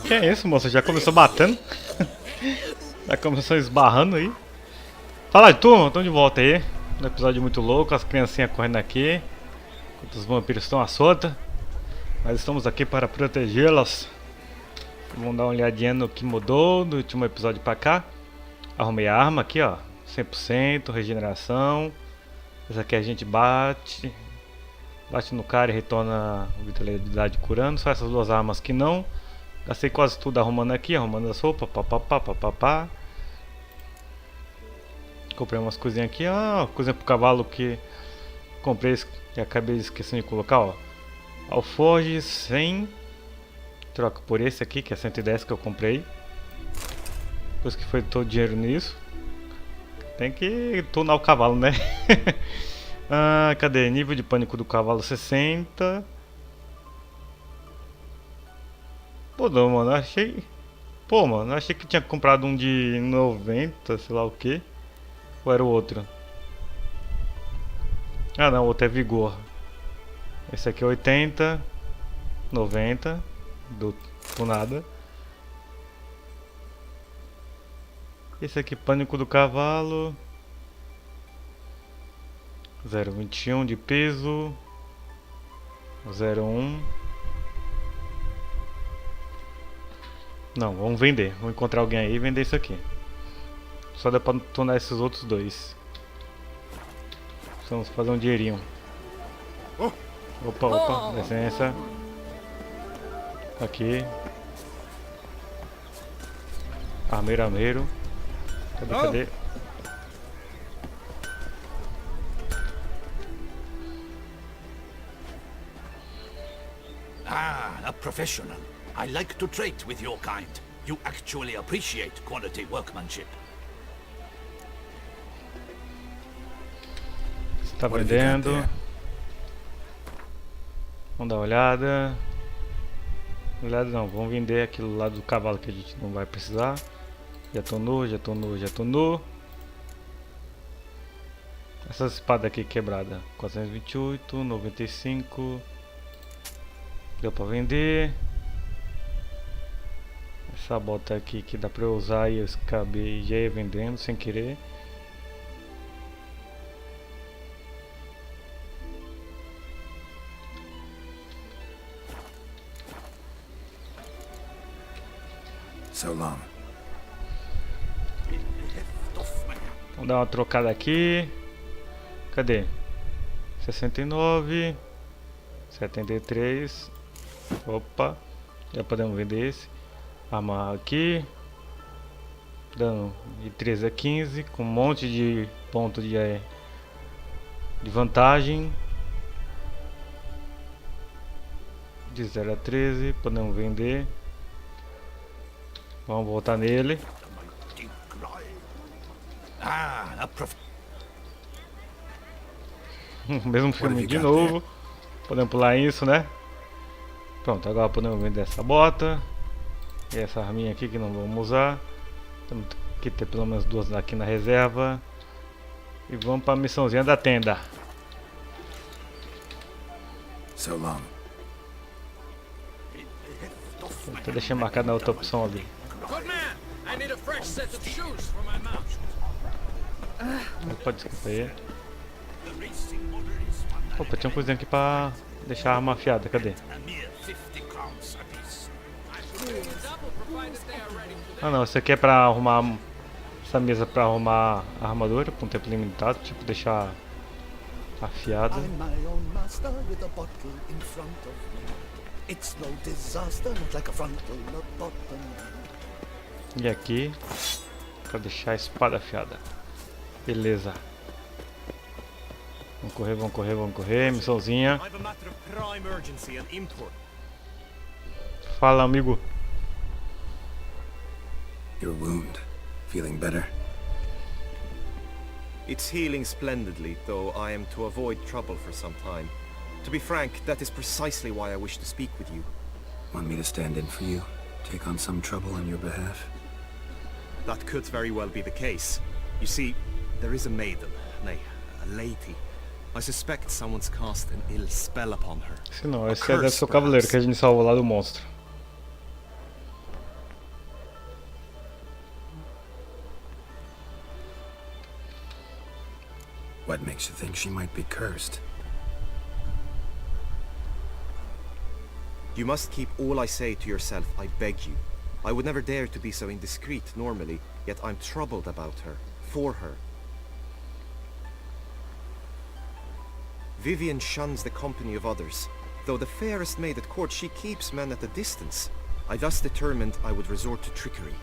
Que é isso, moça? Já começou batendo? Já começou esbarrando aí? Fala aí, turma, estamos de volta aí. Um episódio muito louco, as criancinhas correndo aqui, enquanto os vampiros estão à solta. Nós estamos aqui para protegê-las. Vamos dar uma olhadinha no que mudou do último episódio pra cá. Arrumei a arma aqui, ó. 100%, regeneração. Essa aqui a gente bate no cara e retorna a vitalidade curando. Só essas duas armas que não. Gastei quase tudo arrumando aqui, arrumando as roupas, papapá. Comprei umas coisinhas aqui, coisinha pro cavalo que comprei e acabei esquecendo de colocar, ó. Alforge 100, troca por esse aqui que é 110 que eu comprei. Depois que foi todo o dinheiro nisso, tem que tunar o cavalo, né? Cadê? Nível de pânico do cavalo 60. Pô, não, mano, achei. Pô, mano, achei que tinha comprado um de 90, sei lá o que. Ou era o outro? Ah, não, o outro é vigor. Esse aqui é 80, 90, do nada. Esse aqui, pânico do cavalo. 0,21 de peso. 0,1. Não, vamos vender. Vamos encontrar alguém aí e vender isso aqui. Só dá pra tornar esses outros dois. Vamos fazer um dinheirinho. Opa, licença. Aqui. Armeiro. Cadê? A professional. I like to trade with your kind. You actually appreciate quality workmanship. Você tá vendendo? Vamos dar uma olhada. Não, vamos vender aquilo lá do cavalo que a gente não vai precisar. Já tonou. Essa espada aqui quebrada, 428, 95. Deu pra vender. Essa bota aqui que dá pra eu usar e eu acabei já ia vendendo sem querer. So long. Vamos dar uma trocada aqui. Cadê? 69, 73. Opa, já podemos vender esse. Arma aqui. Dano de 13 a 15, com um monte de ponto de vantagem. De 0 a 13, podemos vender. Vamos voltar nele. Mesmo filme de novo. Podemos pular isso, né? Pronto, agora podemos vender essa bota. E essa arminha aqui que não vamos usar. Temos que ter pelo menos duas aqui na reserva. E vamos para a missãozinha da tenda. So long. Até deixei marcado na outra opção ali. Opa, desculpa aí. Opa, tinha uma coisinha aqui pra deixar a arma afiada, cadê? Ah não, isso aqui é pra arrumar essa mesa pra arrumar a armadura por um tempo limitado, tipo deixar afiada. E aqui pra deixar a espada afiada. Beleza. Vamos correr, missãozinha. Fala, amigo. Your wound. Feeling better? It's healing splendidly, though I am to avoid trouble for some time. To be frank, that is precisely why I wish to speak with you. Want me to stand in for you? Take on some trouble on your behalf? That could very well be the case. You see, there is a maiden, nay, a lady. I suspect someone's cast an ill spell upon her. Se não, esse deve ser o cavaleiro que a gente salvou lá do monstro. What makes you think she might be cursed? You must keep all I say to yourself, I beg you. I would never dare to be so indiscreet normally, yet I'm troubled about her, for her. Vivian shuns the company of others. Though the fairest maid at court, she keeps men at a distance. I thus determined I would resort to trickery.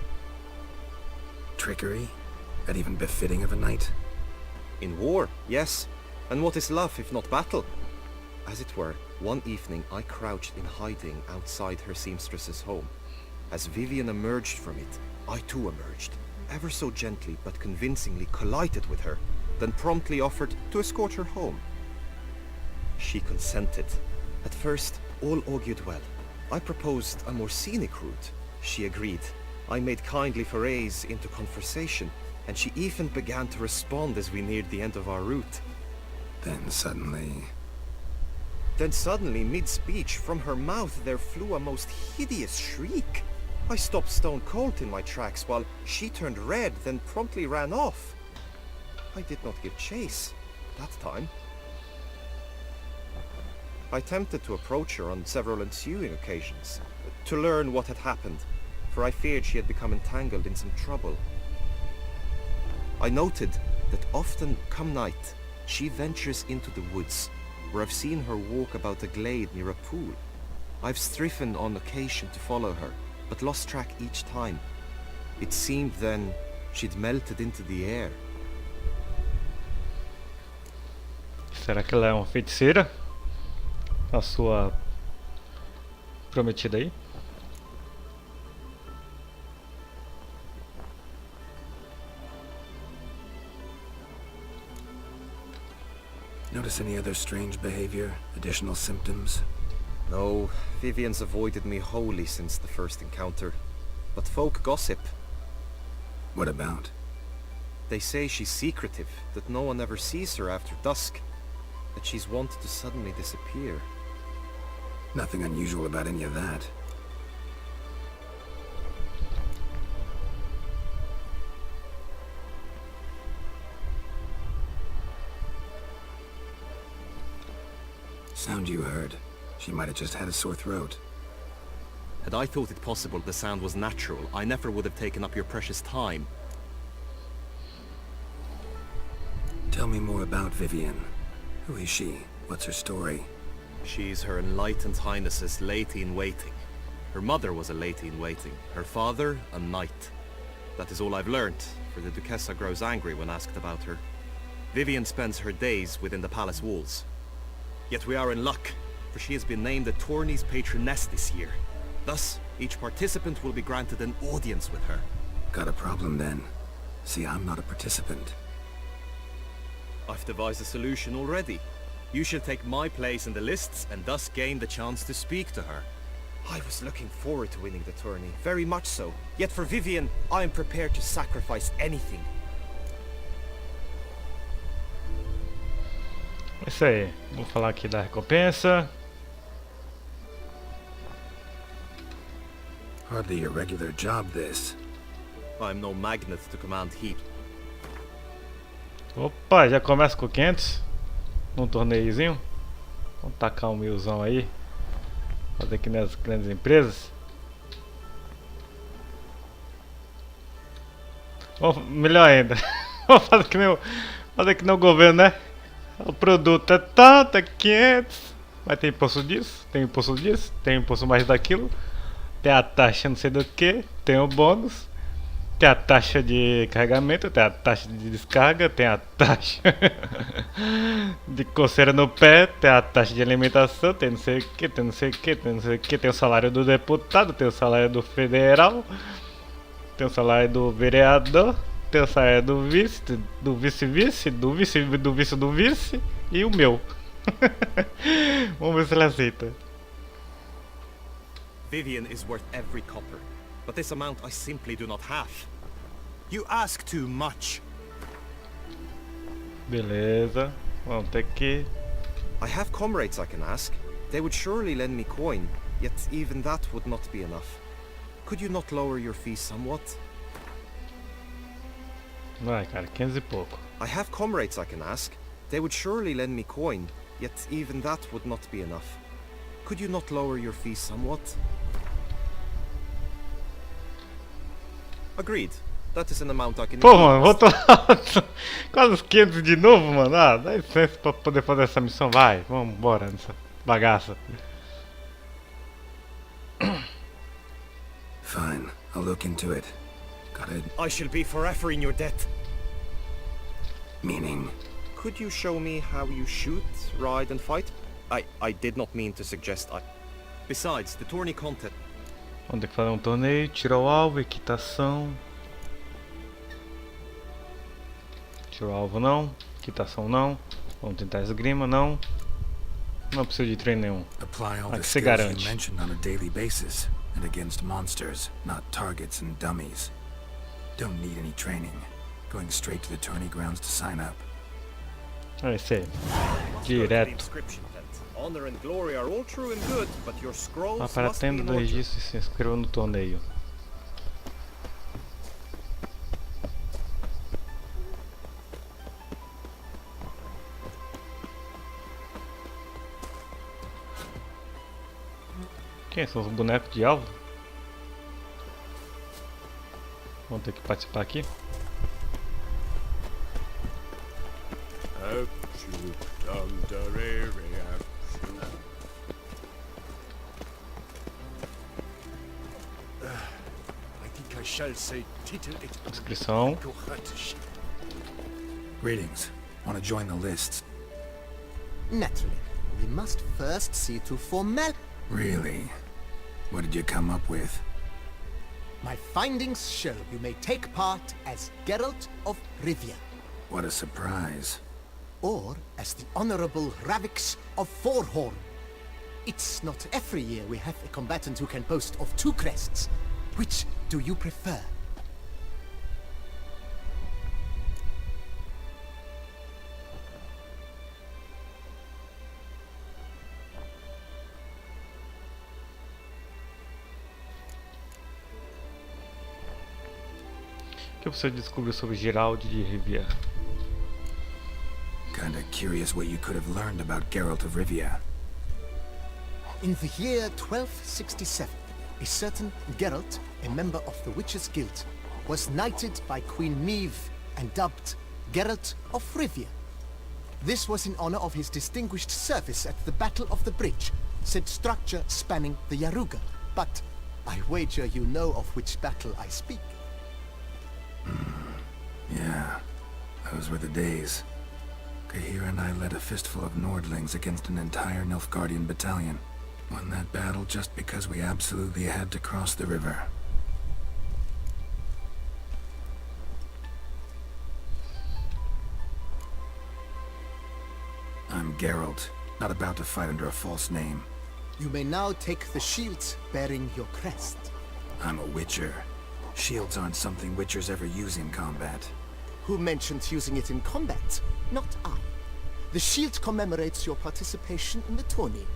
Trickery? That even befitting of a knight? In war, yes. And what is love if not battle? As it were, one evening I crouched in hiding outside her seamstress's home. As Vivian emerged from it, I too emerged, ever so gently but convincingly collided with her, then promptly offered to escort her home. She consented. At first, all augured well. I proposed a more scenic route. She agreed. I made kindly forays into conversation, and she even began to respond as we neared the end of our route. Then suddenly... mid-speech, from her mouth there flew a most hideous shriek. I stopped stone cold in my tracks while she turned red, then promptly ran off. I did not give chase, that time. I attempted to approach her on several ensuing occasions, to learn what had happened, for I feared she had become entangled in some trouble. I noted that often, come night, she ventures into the woods, where I've seen her walk about a glade near a pool. I've striven on occasion to follow her, but lost track each time. It seemed then she'd melted into the air. Será que ela é uma feiticeira? A sua prometida aí? Notice any other strange behavior? Additional symptoms? No, Vivian's avoided me wholly since the first encounter. But folk gossip. What about? They say she's secretive, that no one ever sees her after dusk, that she's wont to suddenly disappear. Nothing unusual about any of that. Sound you heard. She might have just had a sore throat. Had I thought it possible the sound was natural, I never would have taken up your precious time. Tell me more about Vivian. Who is she? What's her story? She's Her Enlightened Highness's lady-in-waiting. Her mother was a lady-in-waiting, her father a knight. That is all I've learnt, for the Duchessa grows angry when asked about her. Vivian spends her days within the palace walls. Yet we are in luck, for she has been named the tourney's patroness this year. Thus, each participant will be granted an audience with her. Got a problem then. See, I'm not a participant. I've devised a solution already. You shall take my place in the lists and thus gain the chance to speak to her. I was looking forward to winning the tourney, very much so. Yet for Vivian, I am prepared to sacrifice anything. É isso aí. Vou falar aqui da recompensa. Hardly a regular job, this. I'm no magnet to command heat. Opa, já começa com 500 num torneiozinho. Vamos tacar um 1000zão aí. Fazer aqui nas grandes empresas. Melhor ainda. Vamos fazer que nem o governo, né? O produto é tanto, é 500. Mas tem imposto disso, tem imposto disso, tem imposto mais daquilo. Tem a taxa não sei do que, tem o bônus. Tem a taxa de carregamento, tem a taxa de descarga, tem a taxa de coceira no pé, tem a taxa de alimentação, tem não sei o que, tem não sei o que, tem não sei o que, tem o salário do deputado, tem o salário do federal, tem o salário do vereador, tem o salário do vice, do vice-vice, do vice do vice do vice e o meu. Vamos ver se ele aceita. Vivian is worth every copper, but this amount I simply do not have. You ask too much. Beleza, vamos ter que... I have comrades I can ask. They would surely lend me coin, yet even that would not be enough. Could you not lower your fees somewhat? Vai, cara, 500 e pouco. I have comrades I can ask. They would surely lend me coin, yet even that would not be enough. Could you not lower your fees somewhat? Agreed. That is an amount I can... Pô, mano, voltou quase os 500 de novo, mano. Ah, dá licença pra poder fazer essa missão. Vai, vamos embora nessa bagaça. Fine, I'll look into it. Got it. I shall be forever in your debt. Meaning? Could you show me how you shoot, ride and fight? I did not mean to suggest I... Besides, the tourney contest... Vamos ter que fazer um torneio, tiro ao alvo, equitação. Tiro ao alvo não, equitação não. Vamos tentar esgrima, não. Não preciso de treino nenhum. Apply all Ah, the que se skills you garante. mentioned on a daily basis, and against monsters, not targets and dummies. Don't need any training. Going straight to the tourney grounds to sign up. É isso aí. Direto. Honor and glory are all true and good, but your scrolls Vá para a must be tenda in do order. registro e se inscreva no torneio. Quem são os bonecos de alvo? Vamos ter que participar aqui. I think I shall say title it. Inscrição. Greetings. Want to join the lists? Naturally. We must first see to formal... Really? What did you come up with? My findings show you may take part as Geralt of Rivia, What a surprise. or as the Honorable Ravix of Forhorn. It's not every year we have a combatant who can boast of 2 crests. Which do you prefer? O que você descobriu sobre Geralt de Rivia? Kinda curious what you could have learned about Geralt of Rivia. In the year 1267, a certain Geralt, a member of the Witches' Guild, was knighted by Queen Meve and dubbed Geralt of Rivia. This was in honor of his distinguished service at the Battle of the Bridge, said structure spanning the Yaruga. But I wager you know of which battle I speak. Yeah, those were the days. Kahir and I led a fistful of Nordlings against an entire Nilfgaardian battalion. Won that battle just because we absolutely had to cross the river. I'm Geralt, not about to fight under a false name. You may now take the shield bearing your crest. I'm a Witcher. Shields aren't something Witchers ever use in combat. Who mentioned using it in combat? Not I. The shield commemorates your participation in the tourney.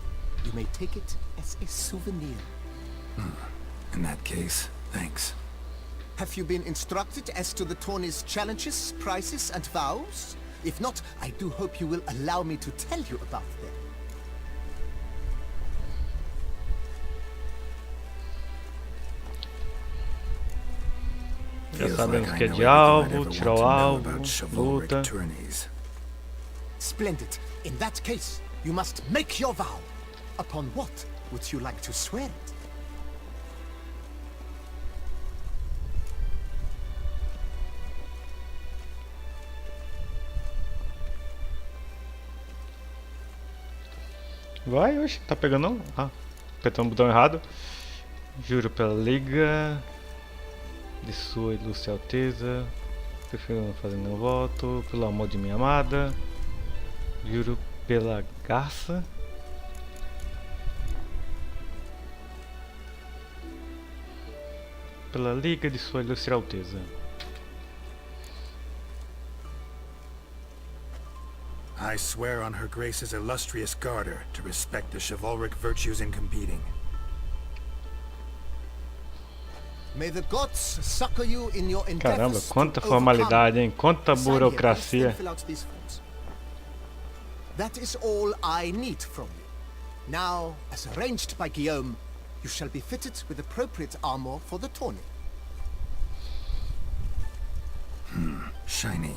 You may take it as a souvenir. In that case, thanks. Have you been instructed as to the tourney's challenges, prizes, and vows? If not, I do hope you will allow me to tell you about them. Já Feels sabemos like que I é know de everything I'd alvo, ever tiro want ao to know alvo, about chivalric luta. tourneys. Splendid. In that case, you must make your vow. Upon what would you like to swear it? Vai, oxe, tá pegando não? Ah, apertando o botão errado. Juro pela liga de sua ilustre alteza, prefiro não fazer nenhum voto, pelo amor de minha amada. Juro pela garça. Pela liga de sua ilustre alteza. I swear on Her Grace's illustrious garter to respect the chivalric virtues in competing. May the gods succor you in your Caramba, endeavors quanta to formalidade, overcome. hein? Quanta Sign here, burocracia. and fill out these forms. That is all I need from you. Now, as arranged by Guillaume, you shall be fitted with appropriate armor for the tourney. Shiny.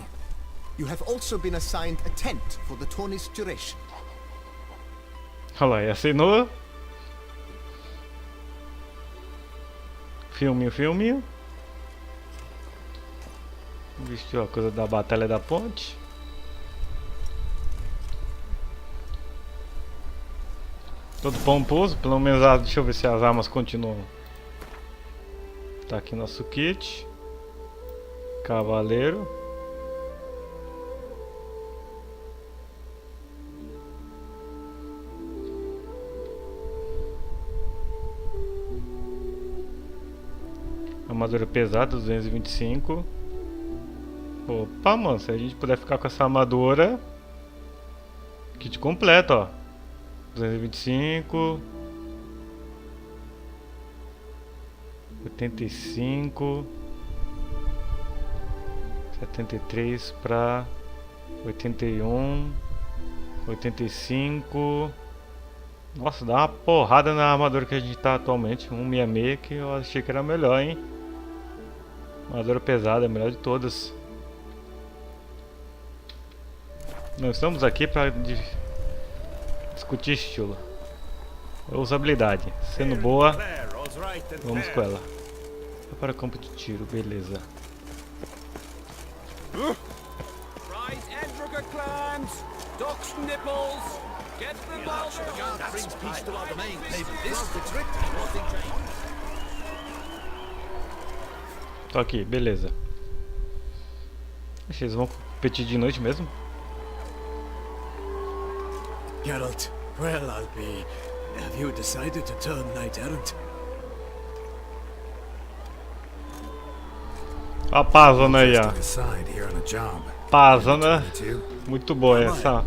You have also been assigned a tent for the tourney's duration. Olha lá, e assinou. Filminho, filminho. Vestiu a coisa da Batalha da Ponte. Todo pomposo, pelo menos deixa eu ver se as armas continuam. Tá aqui nosso kit. Cavaleiro. Armadura pesada, 225. Opa, mano, se a gente puder ficar com essa armadura. Kit completo, ó. 225. 85. 73 para 81. 85. Nossa, dá uma porrada na armadura que a gente tá atualmente. 166, que eu achei que era melhor, hein? Armadura pesada, a melhor de todas. Não estamos aqui para discutir estilo. Usabilidade. Sendo boa, vamos com ela. Vai para o campo de tiro, beleza. Tô aqui, beleza. Acho que eles vão competir de noite mesmo. Geralt, well, I'll be. Have you decided to turn knight errant? A Pazana aí, ó. Decide here on a job. Pazana, 22? muito boa essa.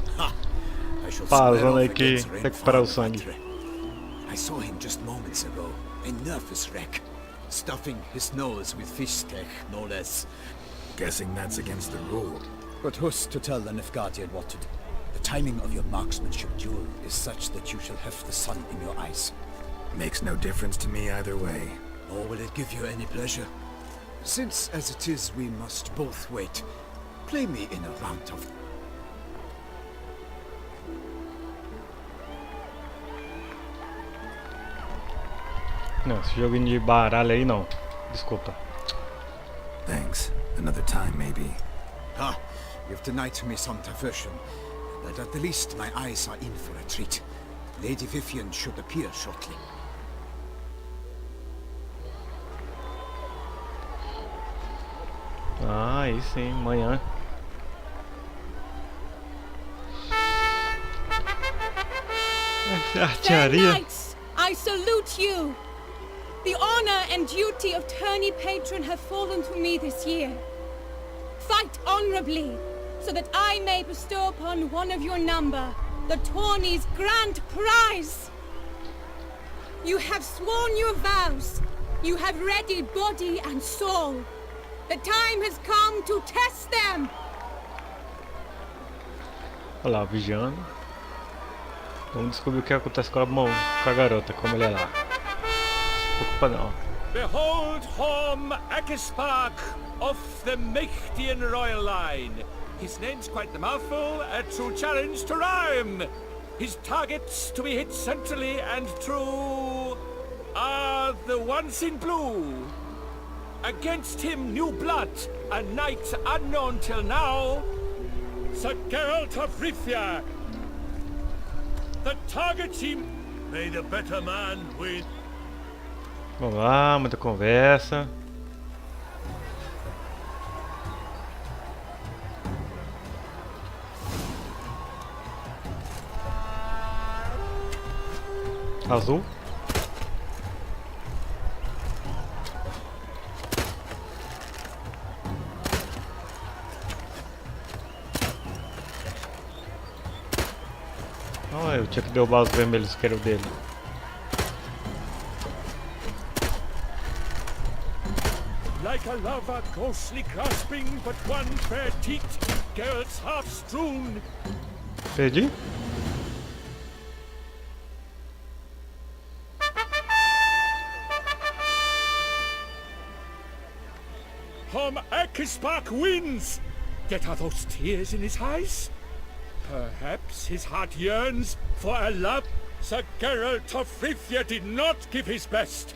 I shall Pazana square aí off que against recupera o Renfar sangue. Battery. I saw him just moments ago. A nervous wreck. Stuffing his nose with fish tech, no less. Guessing that's against the rule. But who's to tell the Nilfgaardian what to do? The timing of your marksmanship duel is such that you shall have the sun in your eyes. Makes no difference to me either way. Nor will it give you any pleasure. Since, as it is, we must both wait, play me in a round of... Não, esse joguinho de baralho aí não. Desculpa. Thanks. Another time, maybe. Ah, you've denied me some diversion, but at the least my eyes are in for a treat. Lady Vivian should appear shortly. Ah, aí sim, amanhã. Fair Artilharia. knights, I salute you. The honor and duty of tourney patron have fallen to me this year. Fight honorably, so that I may bestow upon one of your number the tourney's grand prize. You have sworn your vows. You have readied body and soul. The time has come to test them. Olha lá, vigiando. Vamos descobrir o que acontece com a garota, como ele é lá. Não se preocupa não. Behold Horm Akispark of the Mechtian royal line. His name's quite the mouthful, a true challenge to rhyme. His targets to be hit centrally and true are the ones in blue. Against him new blood, a knight unknown till now, Sir Geralt of Rivia. The target team, may the better man win. Vamos lá, muita conversa. Azul. Ah, eu tinha que derrubar os vermelhos que era o dele. Like a lover ghostly grasping but one fair teat, Geralt's half strewn. Perdi? Hom Ekispark wins! Yet are those tears in his eyes? Perhaps his heart yearns for a love. Sir Geralt of Rivia did not give his best.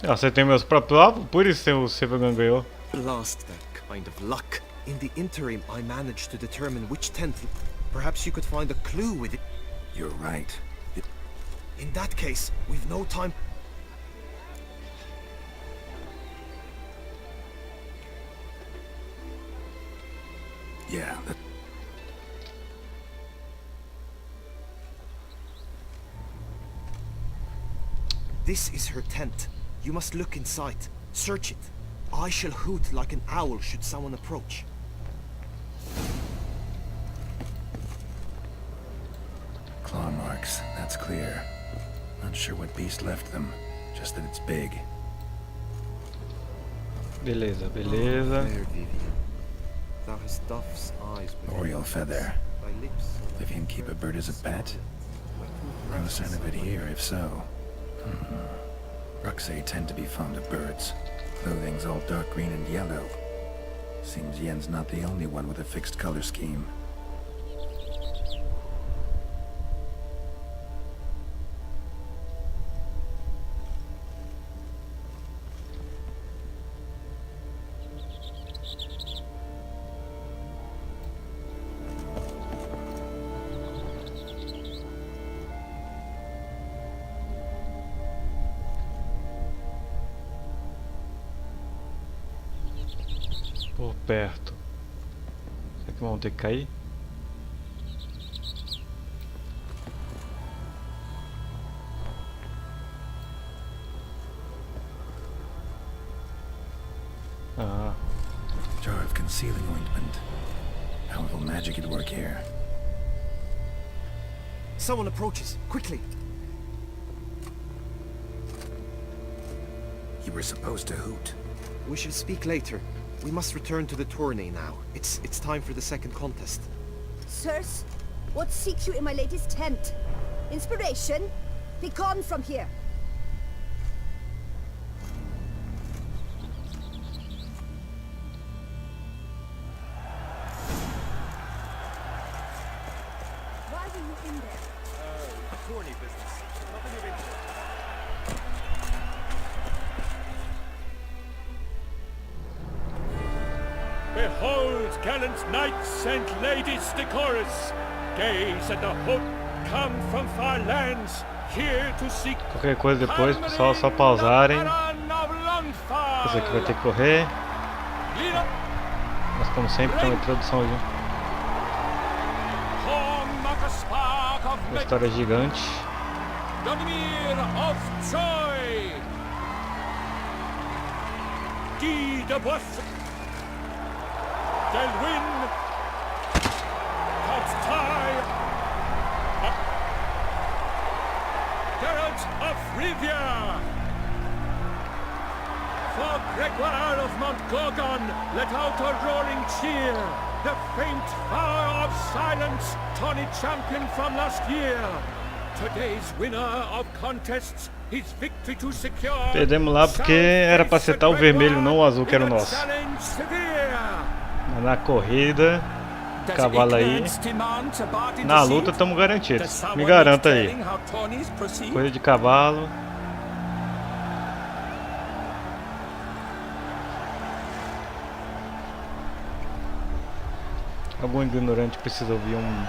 Eu acertei meus próprios alvos, por isso o Silvergun ganhou. Lost that kind of luck. In the interim, I managed to determine which tent. Perhaps you could find a clue with it. You're right. In that case, we've no time. Yeah, This is her tent. You must look inside. Search it. I shall hoot like an owl should someone approach. claw marks, that's clear. Not sure what beast left them, just that it's big. Beleza, beleza. Fair Vivian. Thou hast dove's eyes with Oriole feather. thy lips. Vivian keep a bird as a pet? No sign of it here, if so. Ruxay tend to be fond of birds. Clothing's all dark green and yellow. Seems Yen's not the only one with a fixed color scheme. Por perto. Será que vão ter que cair? Ah, Jar of concealing ointment. How will magic it work here? Someone approaches. Quickly. You were supposed to hoot. We shall speak later. We must return to the tourney now. It's time for the second contest. Sirs, what seeks you in my latest tent? Inspiration? Be gone from here. Why were you in there? Tourney business. Nothing of interest. Behold, gallant knights and ladies decorous, gaze at the hope come from far lands, here to seek qualquer coisa depois, pessoal, só pausarem. Esse aqui vai ter que correr. Mas como sempre tem uma introduçãozinha. Uma história gigante. Donimir of Troy, Guy de Boisson, Delwyn, Count Ty, Geralt of Rivia. For Gregoire of Montgorgon, let out a roaring cheer. The faint fire of silence, Tawny champion from last year. Today's winner of contests, his victory to secure. Perdemos lá porque era pra acertar o vermelho, não o azul que era o nosso. Mas na corrida, cavalo aí, na luta estamos garantidos. Me garanta aí. Coisa de cavalo. Algum ignorante precisa ouvir um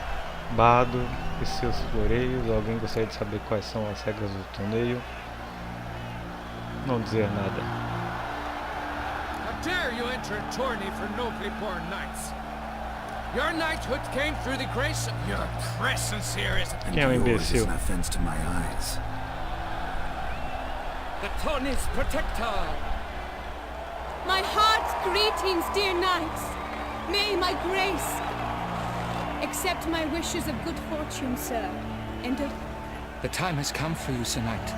bardo e seus floreios. Alguém gostaria de saber quais são as regras do torneio? Não dizer nada. How dare you enter a tourney for nobly born knights? Your knighthood came through the grace of your presence here is Quem é o Yours is imbecil? an offense to my eyes. the tourney's protector. My heart's greetings, dear knights. May my grace accept my wishes of good fortune, sir, and of... The time has come for you, Sir Knight.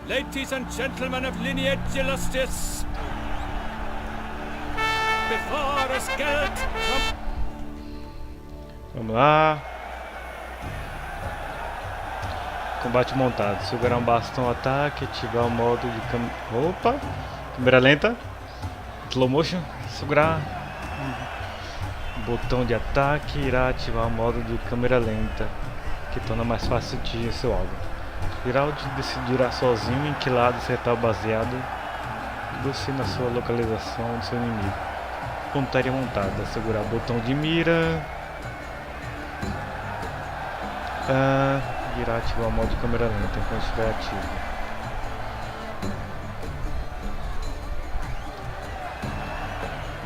Ladies and gentlemen of lineage illustrious, before us Geralt from Vamos lá. Combate montado. Segurar um bastão ataque, ativar o modo de câmera lenta. Slow motion. Segurar o botão de ataque irá ativar o modo de câmera lenta, que torna mais fácil atingir seu alvo. Irá decidirá sozinho em que lado acertar o baseado na sua localização do seu inimigo. Pontaria montada. Segurar o botão de mira. Irá ativar o modo de câmera lenta enquanto estiver ativo.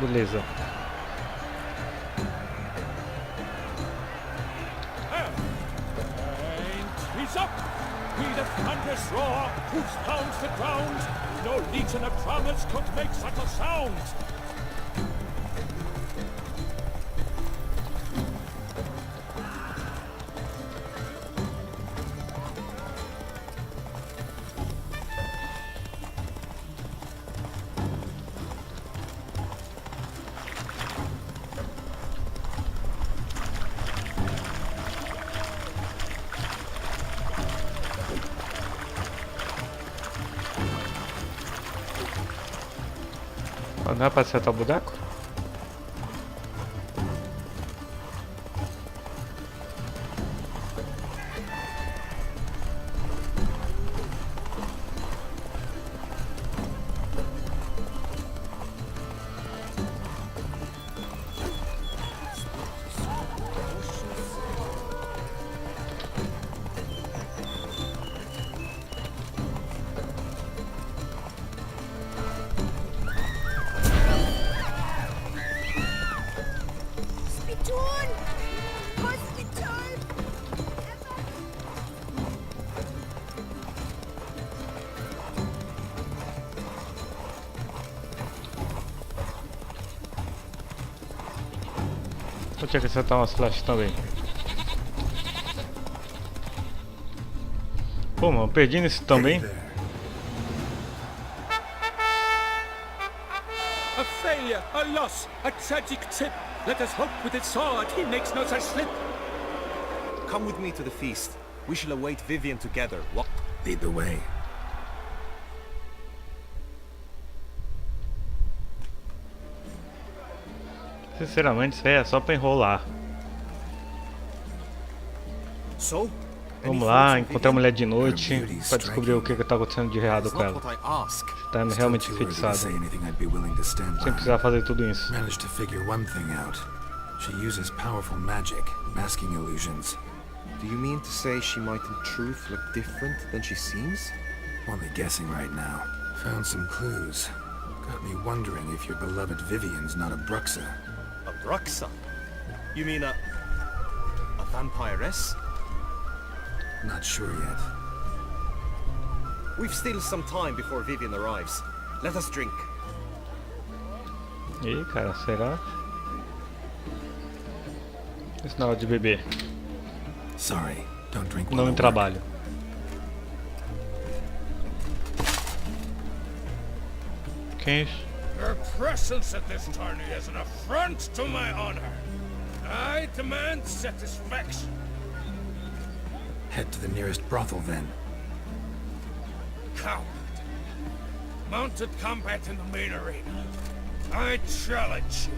Beleza. And he's up! He the thunderous roar, whose pounds the ground. No legion of drummers could make such a sound. Não é pra acertar o boneco? Eu tinha que acertar umas flechas também. Pô, mano, perdi nesse também. A failure, a loss, a tragic tip. Let us hope with his sword he makes no such slip. Come with me to the feast. We shall await Vivian together. What? Lead the way. Sinceramente, isso aí é só pra enrolar. So? Vamos lá, encontrar a mulher de noite pra descobrir o que tá acontecendo de errado com ela. Tá realmente enfeitiçada. Sem precisar fazer tudo isso. Managed to figure one thing out. She uses powerful magic, masking illusions. Do you mean to say she might in truth look different than she seems? Only guessing right now. Found some clues. Got me wondering if your beloved Vivian's not a Bruxa. A Bruxa? You mean a vampiress? Not sure yet. We've still some time before Vivian arrives. Let us drink. Ih, cara, será? Isso na hora de beber. Sorry, don't drink. Não em trabalho. Quem é isso? Your presence at this tourney is an affront to my honor. I demand satisfaction. Head to the nearest brothel then. Coward. Mounted combat in the main arena. I challenge you.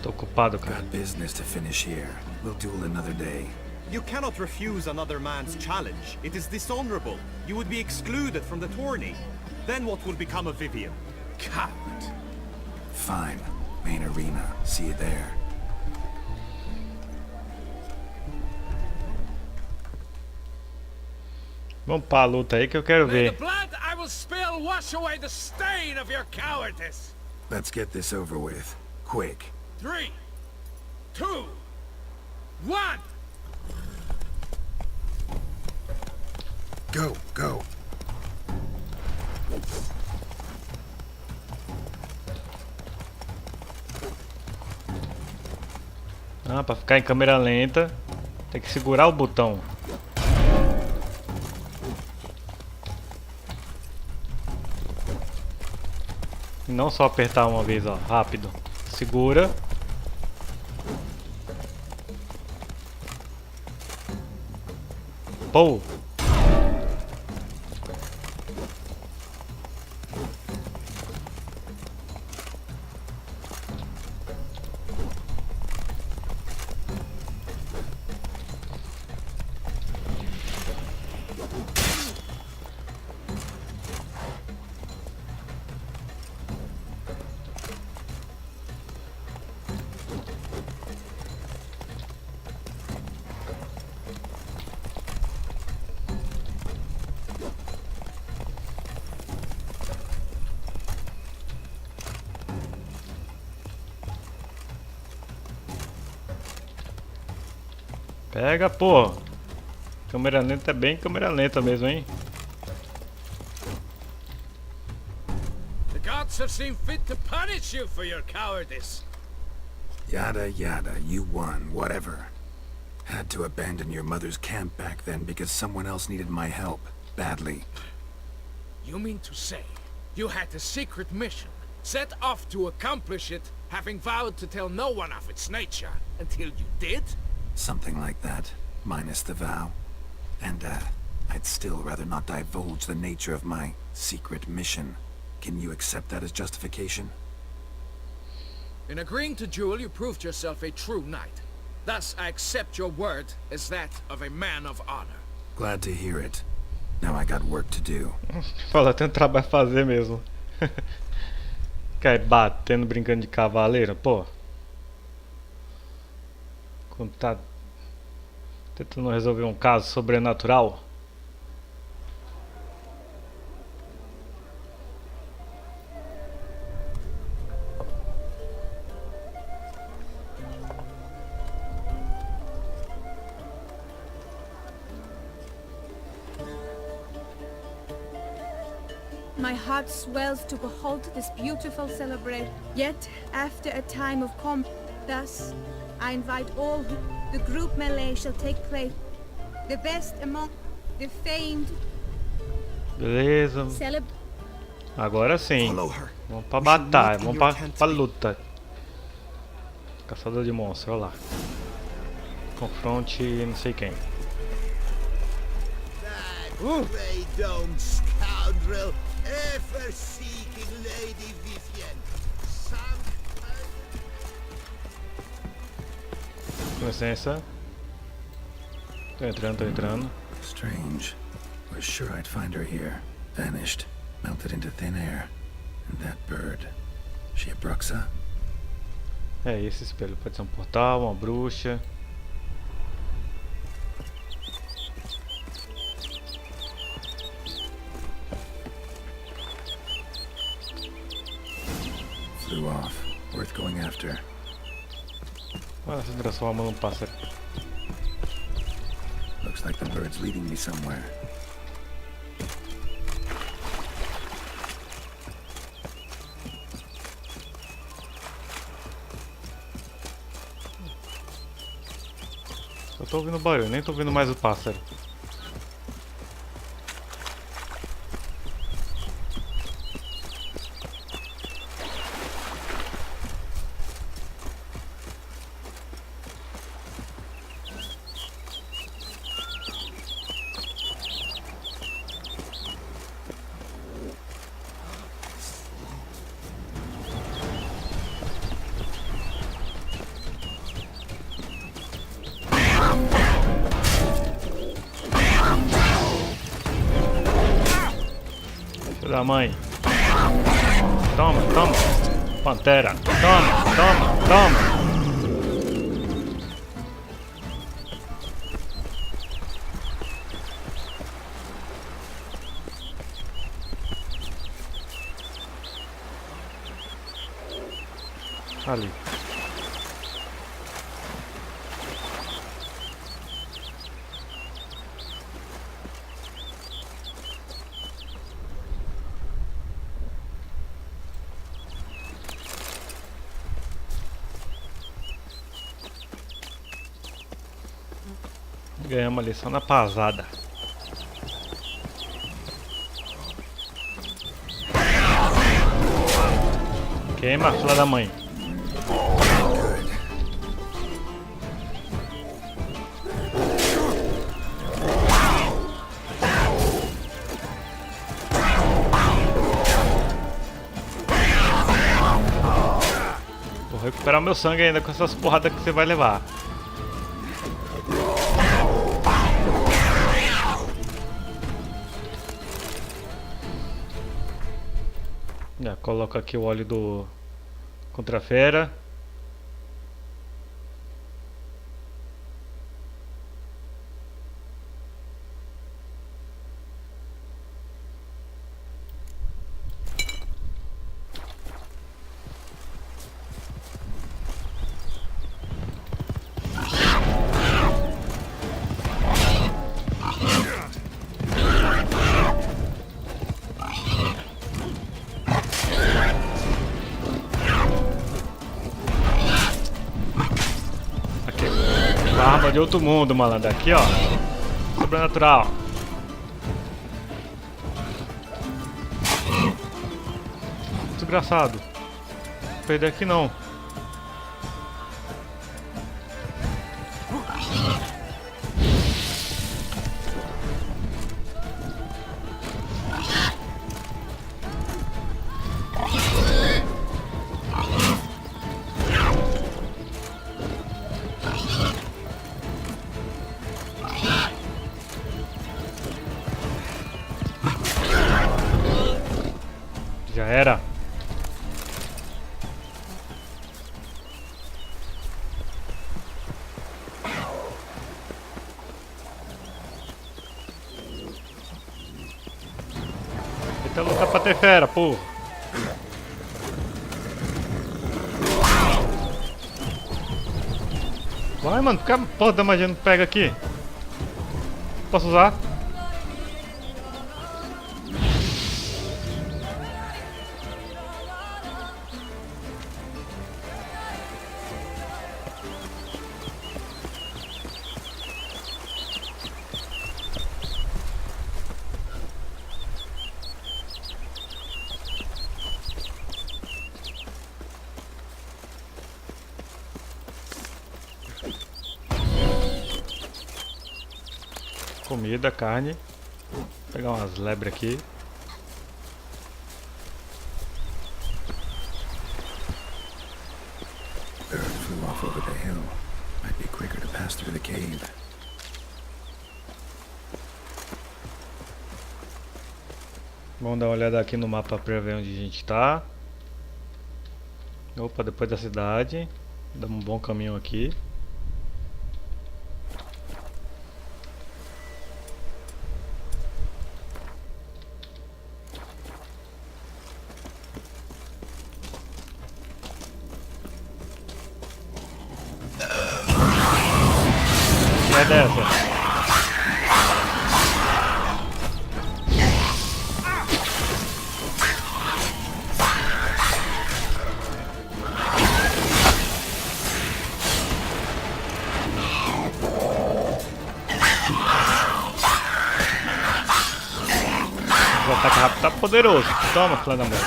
Tô ocupado, cara. Got business to finish here. We'll duel another day. You cannot refuse another man's challenge. It is dishonorable. You would be excluded from the tourney. Then what will become of Vivian? Coward. Fine. Main arena. See you there. Vamos pra luta aí que eu quero May the ver. blood I will spill wash away the stain of your cowardice. Let's get this over with. Quick. 3, 2, 1. Go, go. Ah, pra ficar em câmera lenta, tem que segurar o botão. E não só apertar uma vez, ó, rápido. Segura. Pô. Pega, pô. Câmera lenta é bem câmera lenta mesmo, hein? The gods have seen fit to punish you for your cowardice. Yada yada, you won, whatever. Had to abandon your mother's camp back then because someone else needed my help, badly. You mean to say you had a secret mission, set off to accomplish it, having vowed to tell no one of its nature, until you did? Something like that, minus the vow. And, I'd still rather not divulge the nature of my secret mission. Can you accept that as justification? In agreeing to duel, you proved yourself a true knight. Thus, I accept your word as that of a man of honor. Glad to hear it. Now I got work to do. Fala, tem um trabalho a fazer mesmo. Cai batendo, brincando de cavaleiro, pô. Quando tá tentando resolver um caso sobrenatural. My heart swells to behold this beautiful celebration. Yet, after a time of thus, I invite all who the group melee shall take place. The best among the famed. Beleza. Agora sim. Vamos pra batalha, vamos pra luta. Caçador de monstros, olha lá. Confronte não sei quem. Down scoundrel, ever seeking Lady Vivian. Com licença. Tô entrando. Strange. Was sure I'd find her here. Vanished. Melted into thin air. And that bird. She a Bruxa? É, esse espelho pode ser um portal, uma bruxa. Flew off. Worth going after. Olha, se transforma num pássaro. Looks like the bird's leading me somewhere. Só tô ouvindo barulho, nem tô ouvindo mais o pássaro. Da mãe. Toma. Pantera. Toma. Ali. Ganhamos uma lição na pasada. Queima, filha da mãe. Vou recuperar meu sangue ainda com essas porradas que você vai levar. Já coloca aqui o óleo do contra a fera. Arma de outro mundo, malandro. Aqui, ó. Sobrenatural. Desgraçado. Não perder aqui não. Já era. Tenta lutar pra ter fera, pô. Vai, mano, porque a porra da magia não pega aqui. Posso usar? Comida, carne. Vou pegar umas lebres aqui. Bird flew off over the hill. Might be quicker to pass through the cave. Vamos dar uma olhada aqui no mapa pra ver onde a gente tá. Opa, depois da cidade. Damos um bom caminho aqui. É dessa. O ataque rápido tá poderoso. Toma, filha da mãe.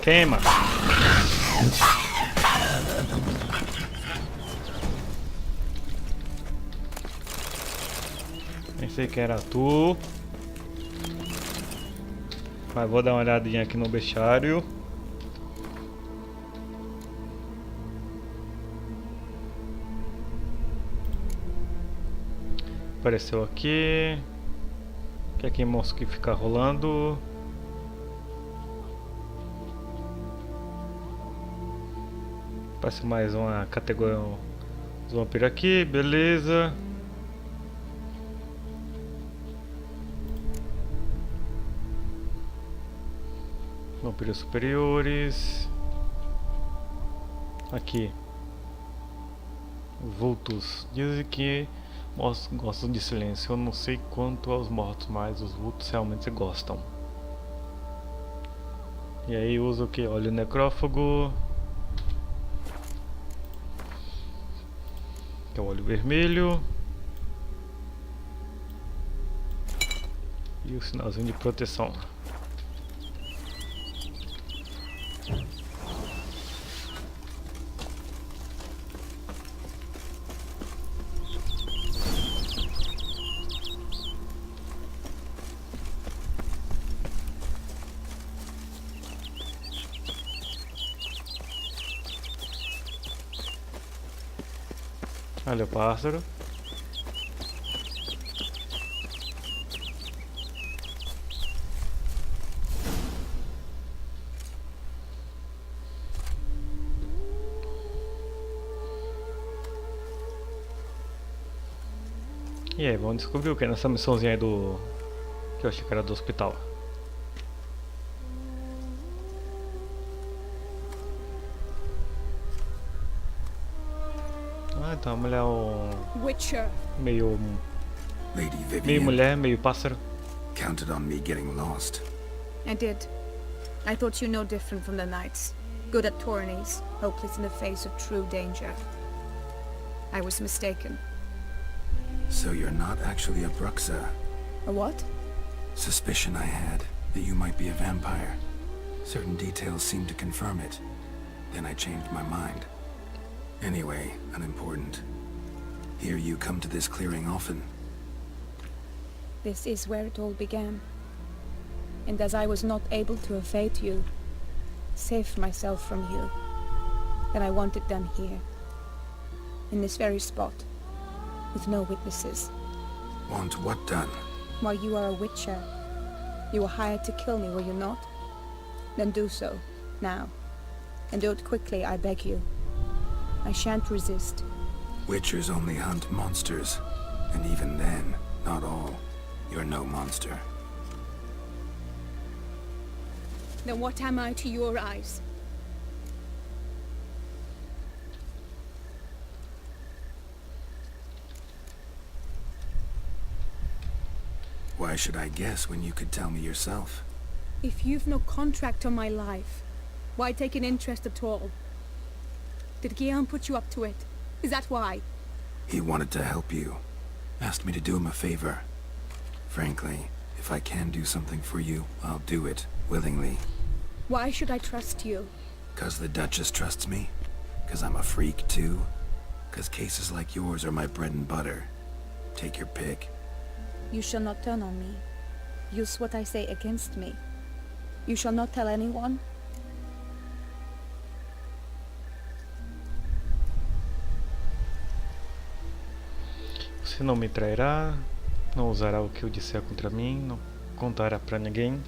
Queima. Pensei que era tu. Mas vou dar uma olhadinha aqui no bestiário. Apareceu aqui. Que aqui mostra que fica rolando. Passa mais uma categoria dos vampiros aqui, beleza. Vampiros superiores. Aqui. Vultos. Dizem que gostam de silêncio. Eu não sei quanto aos mortos, mas os vultos realmente gostam. E aí usa o que? Óleo necrófago. Que é o óleo vermelho. E o sinalzinho de proteção. Olha o pássaro. E aí, vamos descobrir o que nessa missãozinha aí do... que eu achei que era do hospital. Ah, então a mulher é um... Witcher. meio Lady Vivian mulher, meio pássaro. counted on me getting lost. I did. I thought you no different from the knights. Good at tourneys, hopeless in the face of true danger. I was mistaken. So you're not actually a Bruxa. A what? Suspicion I had that you might be a vampire. Certain details seemed to confirm it. Then I changed my mind. Anyway, unimportant. Hear you come to this clearing often. This is where it all began. And as I was not able to evade you, save myself from you, then I want it done here. In this very spot. With no witnesses. Want what done? While you are a witcher, you were hired to kill me, were you not? Then do so, now. And do it quickly, I beg you. I shan't resist. Witchers only hunt monsters. And even then, not all. You're no monster. Then what am I to your eyes? Why should I guess when you could tell me yourself? If you've no contract on my life, why take an interest at all? Did Guillaume put you up to it? Is that why? He wanted to help you. Asked me to do him a favor. Frankly, if I can do something for you, I'll do it, willingly. Why should I trust you? 'Cause the Duchess trusts me? 'Cause I'm a freak, too? 'Cause cases like yours are my bread and butter. Take your pick. You shall not turn on me. Use what I say against me. You shall not tell anyone? Você não me trairá, não usará o que eu disser contra mim, não contará pra ninguém.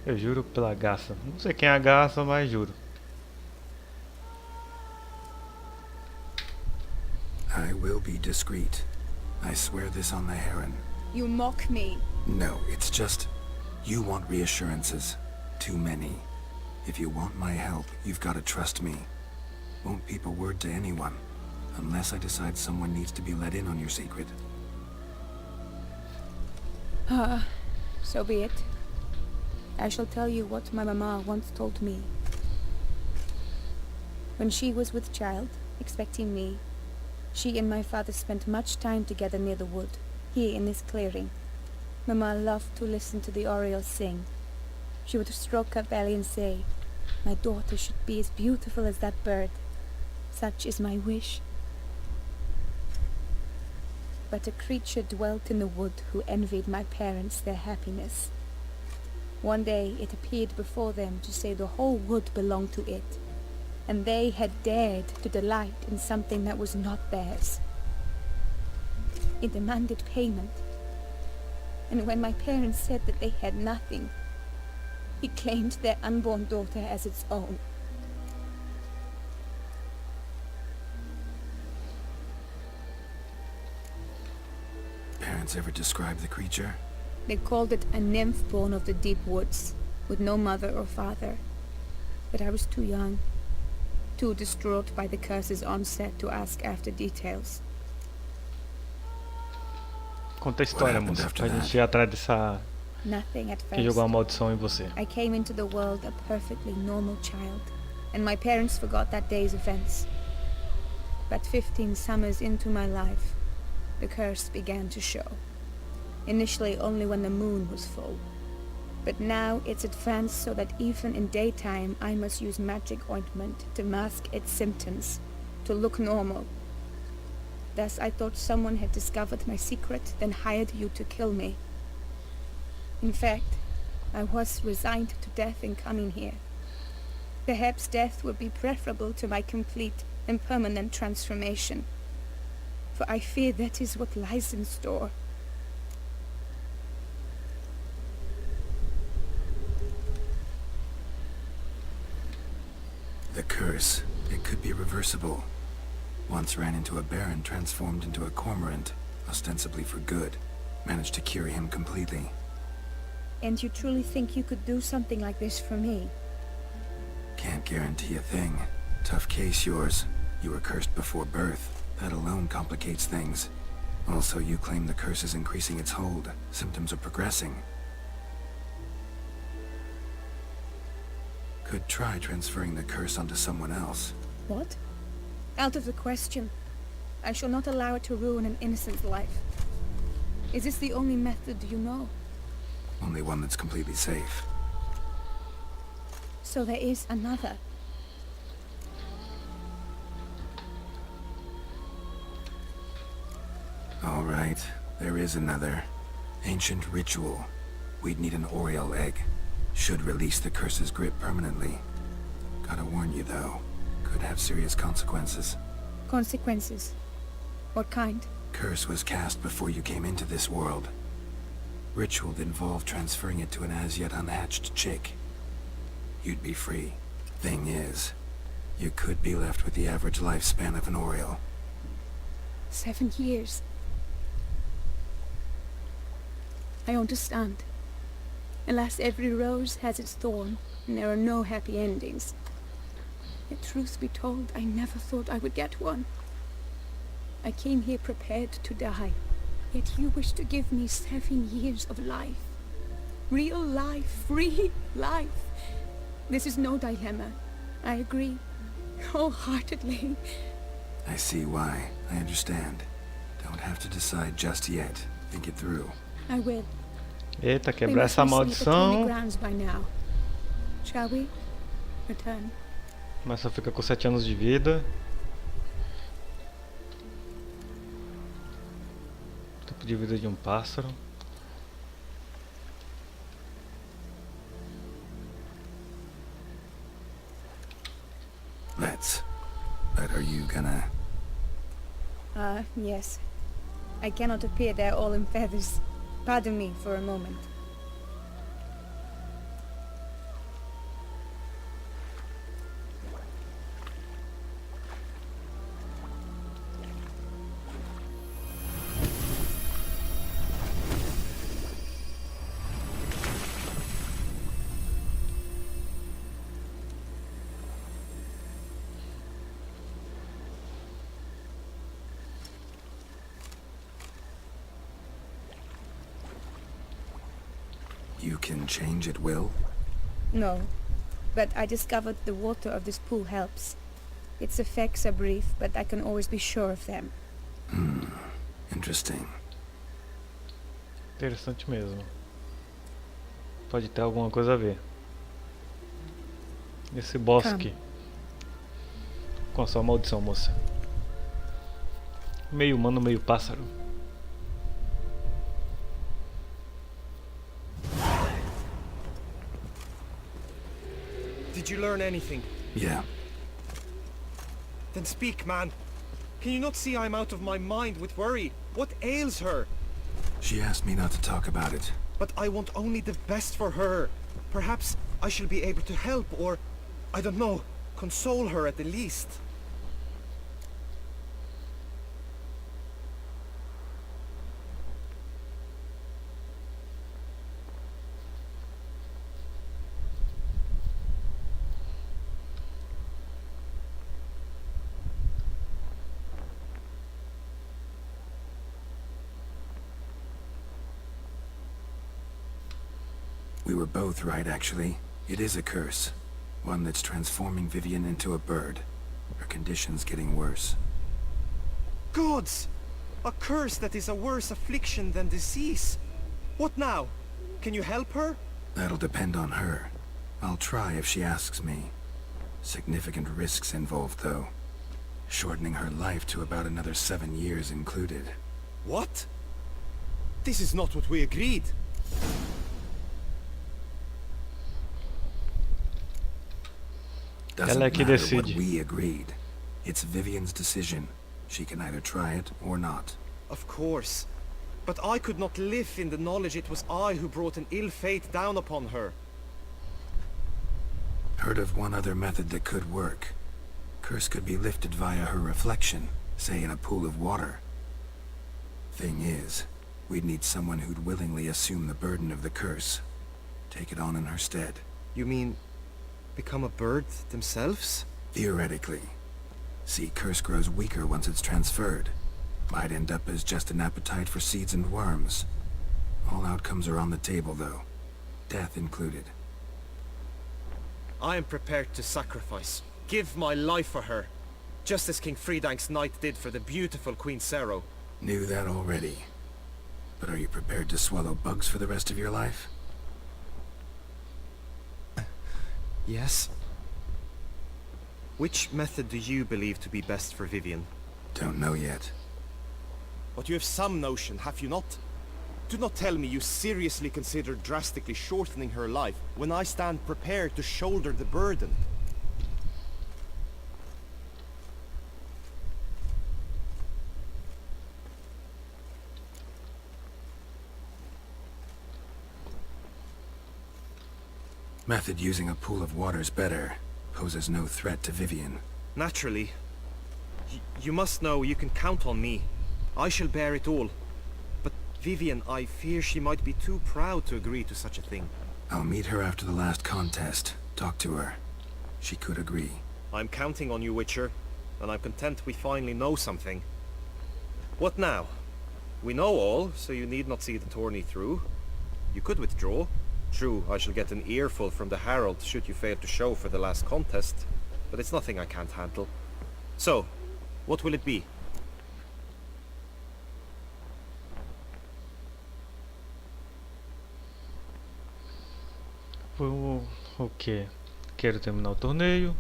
Eu juro pela Garça. Não sei quem é a Garça, mas juro. I will be discreet. I swear this on the Heron. You mock me. No, it's just... you want reassurances. Too many. If you want my help, you've got to trust me. Won't peep a word to anyone. Unless I decide someone needs to be let in on your secret. So be it. I shall tell you what my mama once told me. When she was with child, expecting me, she and my father spent much time together near the wood, here in this clearing. Mama loved to listen to the orioles sing. She would stroke her belly and say, "My daughter should be as beautiful as that bird. Such is my wish." But a creature dwelt in the wood who envied my parents their happiness. One day it appeared before them to say the whole wood belonged to it, and they had dared to delight in something that was not theirs. It demanded payment, and when my parents said that they had nothing, it claimed their unborn daughter as its own. Parents ever describe the creature? They called it a nymph born of the deep woods, with no mother or father. But I was too young, too distraught by the curse's onset to ask after details. Conta a história, moça, pra gente ir atrás dessa... Nothing at que jogou a first. maldição em você. I came into the world a perfectly normal child, and my parents forgot that day's events. But 15 summers into my life, the curse began to show. Initially only when the moon was full. But now it's advanced so that even in daytime I must use magic ointment to mask its symptoms, to look normal. Thus I thought someone had discovered my secret, then hired you to kill me. In fact, I was resigned to death in coming here. Perhaps death would be preferable to my complete and permanent transformation. For I fear that is what lies in store. The curse, it could be reversible. Once ran into a baron transformed into a cormorant, ostensibly for good. Managed to cure him completely. And you truly think you could do something like this for me? Can't guarantee a thing. Tough case yours. You were cursed before birth. That alone complicates things. Also, you claim the curse is increasing its hold. Symptoms are progressing. Could try transferring the curse onto someone else. What? Out of the question. I shall not allow it to ruin an innocent's life. Is this the only method you know? Only one that's completely safe. So there is another. All right, there is another. Ancient ritual. We'd need an Oriole egg. Should release the curse's grip permanently. Gotta warn you though, could have serious consequences. Consequences? What kind? Curse was cast before you came into this world. Ritual involved transferring it to an as-yet unhatched chick. You'd be free. Thing is, you could be left with the average lifespan of an Oriole. 7 years. I understand. Alas, every rose has its thorn, and there are no happy endings. Yet truth be told, I never thought I would get one. I came here prepared to die, yet you wish to give me 7 years of life. Real life, free life. This is no dilemma. I agree, wholeheartedly. I see why. I understand. Don't have to decide just yet. Think it through. I will. Eita, We quebrar must essa be safe at Tony maldição. Grounds by now. Shall we? Return. Mas só fica com 7 anos de vida. Tempo de vida de um pássaro. Let's. But are you gonna... Yes. I cannot appear there all in feathers. Pardon me for a moment. You can change at will? No, but I discovered the water of this pool helps. Its effects are brief, but I can always be sure of them. Interesting. Interessante mesmo. Pode ter alguma coisa a ver. Esse bosque. Com a sua maldição, moça. Meio humano, meio pássaro. Did you learn anything? Yeah. Then speak, man. Can you not see I'm out of my mind with worry? What ails her? She asked me not to talk about it. But I want only the best for her. Perhaps I shall be able to help or, I don't know, console her at the least. We were both right, actually. It is a curse. One that's transforming Vivian into a bird. Her condition's getting worse. Gods! A curse that is a worse affliction than disease. What now? Can you help her? That'll depend on her. I'll try if she asks me. Significant risks involved, though. Shortening her life to about another 7 years included. What? This is not what we agreed. Doesn't Ela é que matter what decide. we agreed. It's Vivian's decision. She can either try it or not. Of course. But I could not live in the knowledge it was I who brought an ill fate down upon her. Heard of one other method that could work. Curse could be lifted via her reflection, say in a pool of water. Thing is, we'd need someone who'd willingly assume the burden of the curse. Take it on in her stead. You mean... become a bird themselves? Theoretically. See, curse grows weaker once it's transferred. Might end up as just an appetite for seeds and worms. All outcomes are on the table, though. Death included. I am prepared to sacrifice. Give my life for her. Just as King Fridank's knight did for the beautiful Queen Sero. Knew that already. But are you prepared to swallow bugs for the rest of your life? Yes. Which method do you believe to be best for Vivian? Don't know yet. But you have some notion, have you not? Do not tell me you seriously consider drastically shortening her life when I stand prepared to shoulder the burden. Method using a pool of water's better. Poses no threat to Vivian. Naturally. You must know you can count on me. I shall bear it all. But Vivian, I fear she might be too proud to agree to such a thing. I'll meet her after the last contest. Talk to her. She could agree. I'm counting on you, Witcher. And I'm content we finally know something. What now? We know all, so you need not see the tourney through. You could withdraw. True, I shall get an earful from the Herald should you fail to show for the last contest. But it's nothing I can't handle. So, what will it be? Vou... o quê? Quero terminar o torneio.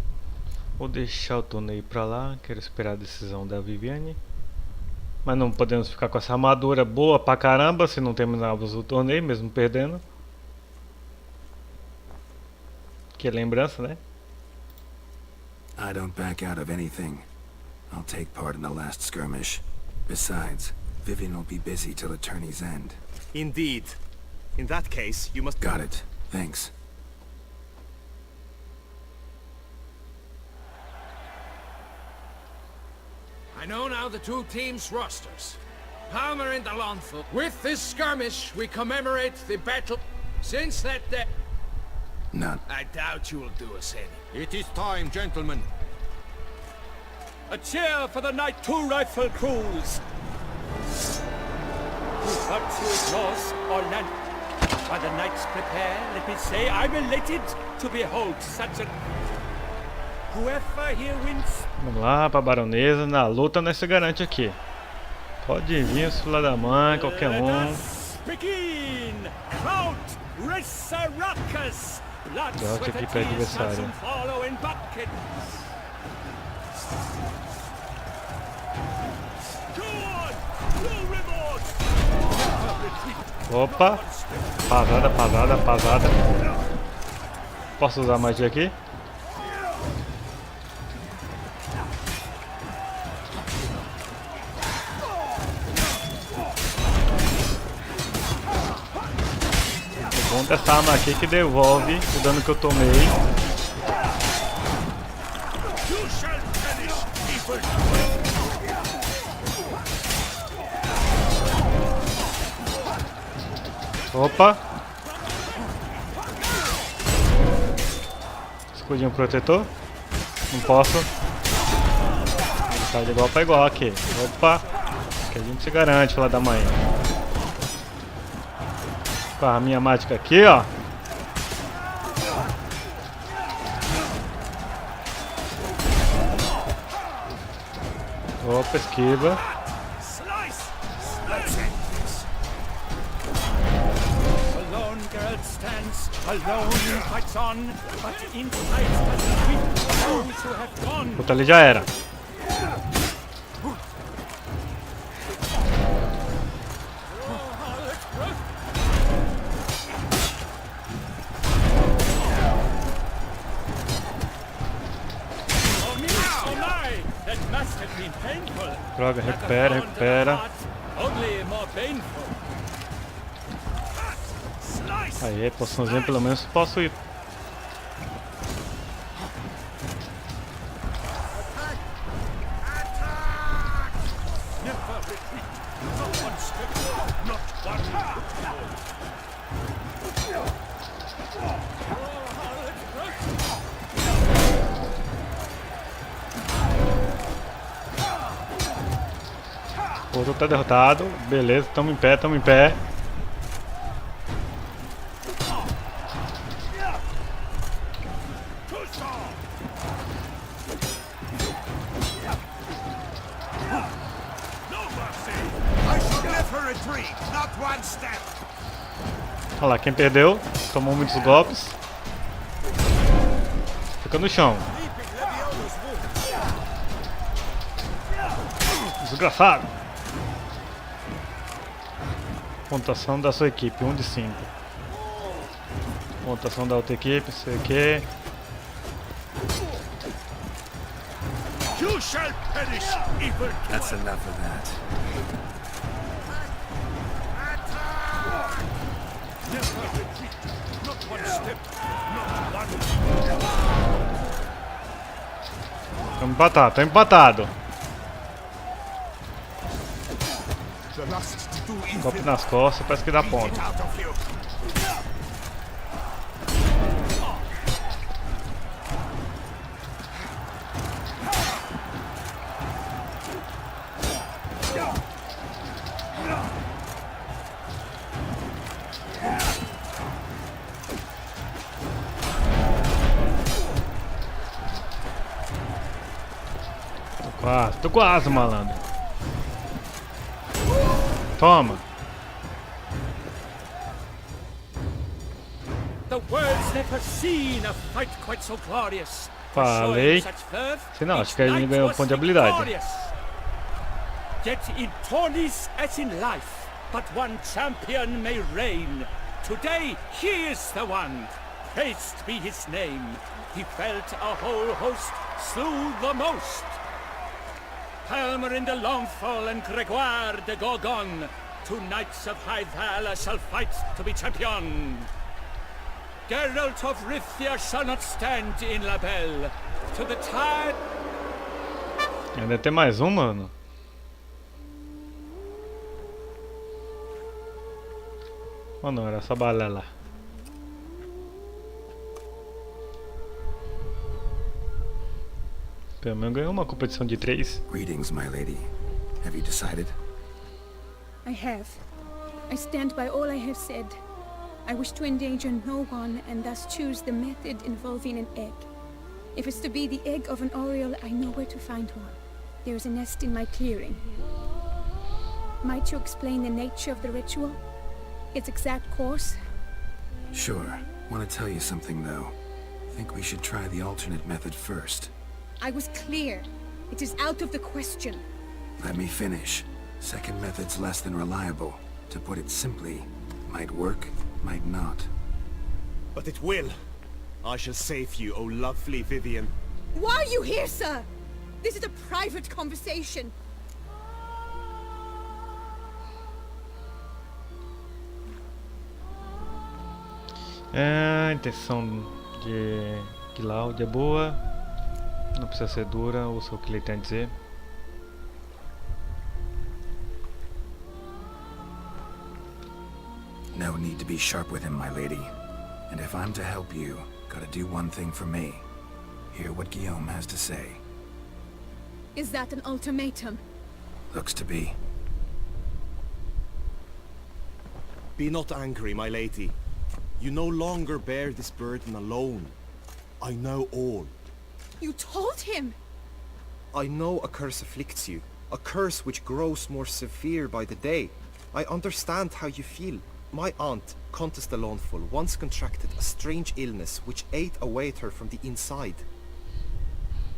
Ou deixar o torneio pra lá. Quero esperar a decisão da Viviane. Mas não podemos ficar com essa armadura boa pra caramba se não terminarmos o torneio, mesmo perdendo. Que lembrança, né? I don't back out of anything. I'll take part in the last skirmish. Besides, Vivian will be busy till the tourney's end. Indeed. In that case, you must... Got it. Thanks. I know now the two teams' rosters. Palmer and Alonso. With this skirmish, we commemorate the battle. Since that day... None. I doubt you will do us any. It is time, gentlemen. A cheer for the Knight Two Rifle Crews! Virtuous laws or land. While the knights prepare, let me say I'm elated to behold such a... Whoever here wins... Vamos lá pra baronesa. Na luta nós se garante aqui. Pode vir os filha da mãe, qualquer um. Let us begin! Count Rissaracus! Blood, Derrote sweat aqui and pra tears adversário. shall soon follow in buckets. Good! No remorse! Opa! Pasada, pasada, pasada. Posso usar magia aqui? O bom dessa arma aqui que devolve o dano que eu tomei. You shall perish, evil! Opa! Escudinho protetor? Não posso. Tá de igual pra igual aqui. Opa! Que a gente se garante lá da mãe. Com a minha mágica aqui, ó. Opa, esquiva. Slice! Alone Geralt stands, alone fights on, but in fight doesn't weep those who have gone. Puta, ali já era. Joga, recupera, recupera. Only more painful. Aí, poçãozinha pelo menos posso ir. Never retreat. Not one step. Not one. O outro tá derrotado. Beleza, tamo em pé, tamo em pé. Olha lá, quem perdeu, tomou muitos golpes. Fica no chão. Desgraçado. Pontuação da sua equipe, 1 de 5. Pontuação da outra equipe, sei o que. You shall perish, evil. That's enough of that. Never retreat. Not one step. Not one. Tô empatado, tô empatado. Golpe nas costas, parece que dá ponto. Tô quase, malandro. Toma. The world's never seen a fight quite so glorious. Falei. Se não, acho que ele ganhou ponto de habilidade. Yet in tourneys as in life, but one champion may reign. Today he is the one. Praised be his name. He felt a whole host, slew the most. Helmer in the Longfall and Gregoire de Gorgon. 2 knights of high valor shall fight to be champion. Geralt of Rivia shall not stand in La Belle. To the tide. Ainda tem mais um, mano. Ou não, era só balela. Pelo menos ganhou uma competição de 3. Greetings, my lady. Have you decided? I have. I stand by all I have said. I wish to endanger no one and thus choose the method involving an egg. If it's to be the egg of an oriole, I know where to find one. There is a nest in my clearing. Might you explain the nature of the ritual? Its exact course? Sure. Want to tell you something, though. Think we should try the alternate method first. I was clear. It is out of the question. Let me finish. Second method's less than reliable. To put it simply, might work, might not. But it will. I shall save you, oh lovely Vivian. Why are you here, sir? This is a private conversation. A intenção de Glaud é boa. Não precisa ser dura, ouça o que ele tem a dizer. No need to be sharp with him, my lady. And if I'm to help you, gotta do one thing for me. Hear what Guillaume has to say. Is that an ultimatum? Looks to be. Be not angry, my lady. You no longer bear this burden alone. I know all. You told him! I know a curse afflicts you. A curse which grows more severe by the day. I understand how you feel. My aunt, Countess de Launfal, once contracted a strange illness which ate away at her from the inside.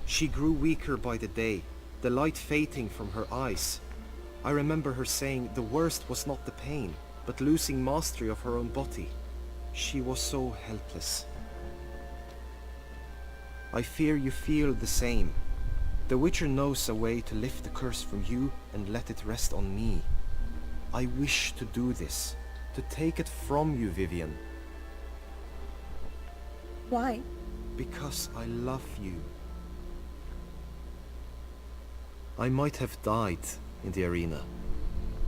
She grew weaker by the day, the light fading from her eyes. I remember her saying the worst was not the pain, but losing mastery of her own body. She was so helpless. I fear you feel the same. The Witcher knows a way to lift the curse from you and let it rest on me. I wish to do this, to take it from you, Vivian, Why? because I love you. I might have died in the arena.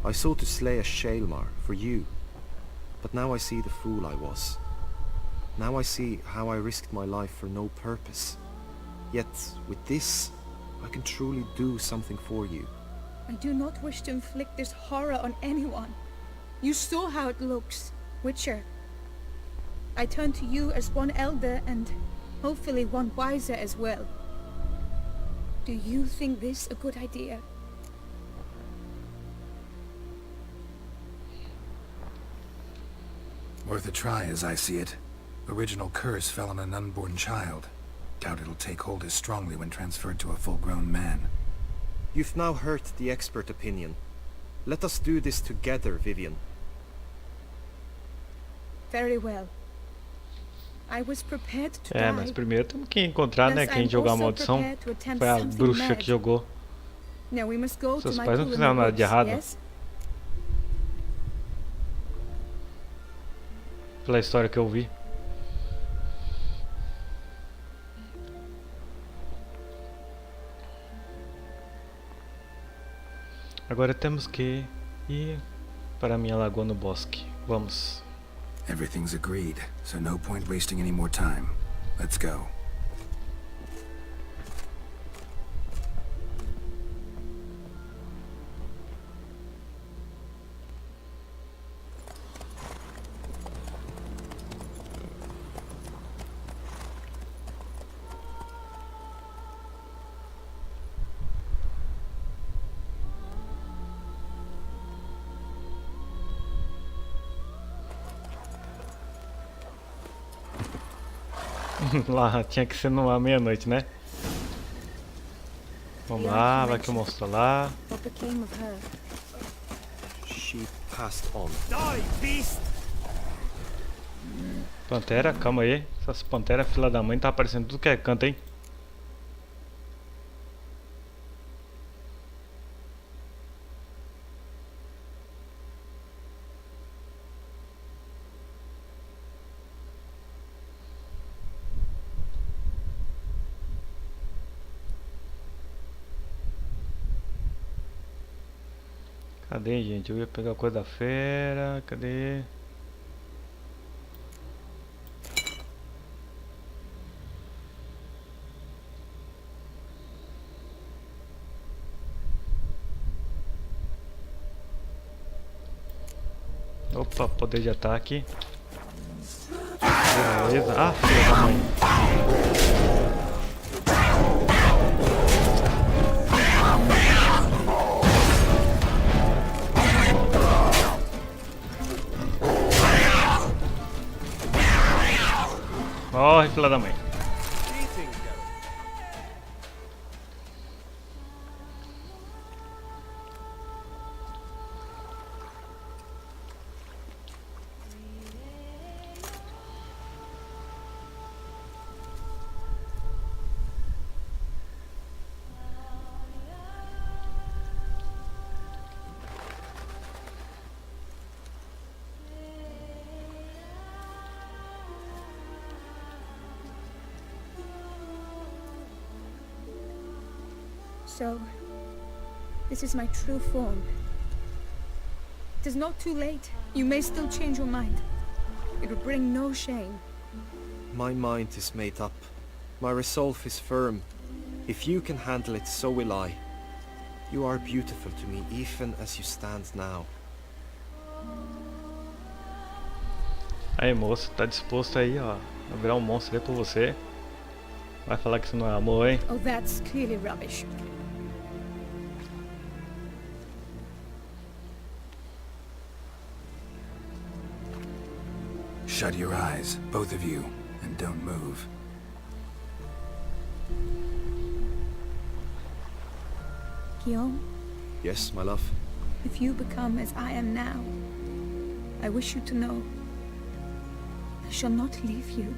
I sought to slay a Shaelmar for you, but now I see the fool I was. Now I see how I risked my life for no purpose. Yet, with this, I can truly do something for you. I do not wish to inflict this horror on anyone. You saw how it looks, Witcher. I turn to you as one elder and hopefully one wiser as well. Do you think this a good idea? Worth a try, as I see it. Original curse fell on an unborn child. Doubt it'll take hold as strongly when transferred to a full-grown man. You've now heard the expert opinion. Let us do this together, Vivian. Very well. I was prepared to É, die. mas primeiro temos que encontrar, né, Thus, quem I'm jogou a also maldição. prepared to attempt Foi a something bruxa mad. que jogou. Now we must go to Seus my pais não pool in fizeram the nada de woods, errado. yes? Pela história que eu vi. Agora temos que ir para a minha lagoa no bosque. Vamos. Everything's agreed, so no point wasting any more time. Let's go. Lá tinha que ser numa meia-noite, né? Vamos lá, vai que eu mostro lá. What became of her? She passed on. Die, beast! Pantera, calma aí. Essas panteras, fila da mãe, tá aparecendo tudo que é canto, hein? Cadê, gente? Eu ia pegar coisa da fera. Cadê? Opa, poder de ataque. Beleza. Ah, filha da mãe. Corre, filha da mãe. So, this is my true form. It is not too late. You may still change your mind. It would bring no shame. My mind is made up. My resolve is firm. If you can handle it, so will I. You are beautiful to me, even as you stand now. Aí, moço, tá disposto aí, ó, a virar um monstro aí por você. Vai falar que isso não é amor, hein? Oh, that's clearly rubbish. Shut your eyes, both of you, and don't move. Guillaume, Yes, my love? if you become as I am now, I wish you to know I shall not leave you.